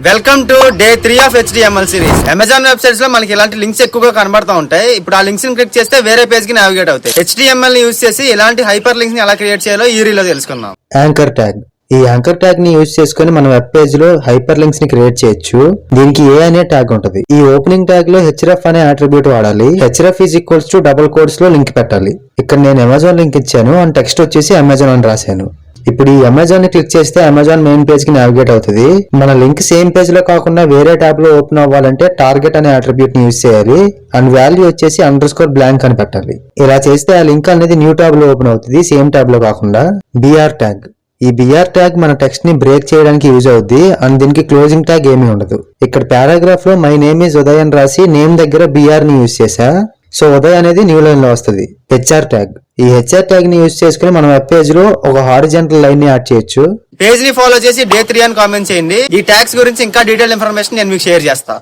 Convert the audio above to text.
Welcome to day 3 of HTML series. Amazon websites లో మనకి ఇలాంటి లింక్స్ ఎక్కువగా కనబడతా ఉంటాయి. ఇప్పుడు ఆ లింక్స్ ని క్లిక్ చేస్తే వేరే పేజ్ కి నావిగేట్ అవుతాయి. HTML ని యూజ్ చేసి ఇలాంటి హైపర్ లింక్స్ ని ఎలా క్రియేట్ చేయాలో ఈ రీల్ లో తెలుసుకుందాం. Anchor tag. ఈ యాంకర్ ట్యాగ్ ని యూజ్ చేసుకుని మనం వెబ్ పేజ్ లో హైపర్ లింక్స్ ని క్రియేట్ చేయొచ్చు. దీనికి ఏ అనే ట్యాగ్ ఉంటది. ఈ ఓపెనింగ్ ట్యాగ్ లో href అనే అట్రిబ్యూట్ వాడాలి. href = డబుల్ కోట్స్ లో లింక్ పెట్టాలి. ఇక్కడ నేను అమెజాన్ లింక్ ఇచ్చాను అండ్ టెక్స్ట్ వచ్చేసి అమెజాన్ అని రాశాను. ఇప్పుడు ఈ అమెజాన్ ని క్లిక్ చేస్తే అమెజాన్ మెయిన్ పేజ్ కి నావిగేట్ అవుతుంది. మన లింక్ సేమ్ పేజ్ లో కాకుండా వేరే ట్యాబ్ లో ఓపెన్ అవ్వాలంటే టార్గెట్ అనే అట్రిబ్యూట్ ని యూజ్ చేయాలి అండ్ వాల్యూ వచ్చేసి _blank అని పెట్టాలి. ఇలా చేస్తే ఆ లింక్ అనేది న్యూ ట్యాబ్ లో ఓపెన్ అవుతుంది, సేమ్ ట్యాబ్ లో కాకుండా. BR tag. ఈ బిఆర్ ట్యాగ్ మన టెక్స్ట్ ని బ్రేక్ చేయడానికి యూజ్ అవుద్ది అండ్ దీనికి క్లోజింగ్ ట్యాగ్ ఏమీ ఉండదు. ఇక్కడ పారాగ్రాఫ్ లో మై నేమ్ ఈజ్ ఉదయ్ అని రాసి నేమ్ దగ్గర బిఆర్ ని యూజ్ చేసా. సో ఉదయ్ అనేది న్యూ లైన్ లో వస్తుంది. HR tag. ఈ హెచ్ఆర్ ట్యాగ్ ని యూజ్ చేసుకుని మనం వెబ్ పేజ్ లో ఒక హారిజాంటల్ లైన్ ని యాడ్ చేయొచ్చు. పేజ్ ని ఫాలో చేసి డే 3 అని కామెంట్ చేయండి. ఈ ట్యాగ్స్ గురించి ఇంకా డీటెయిల్ ఇన్ఫర్మేషన్ నేను మీకు షేర్ చేస్తా.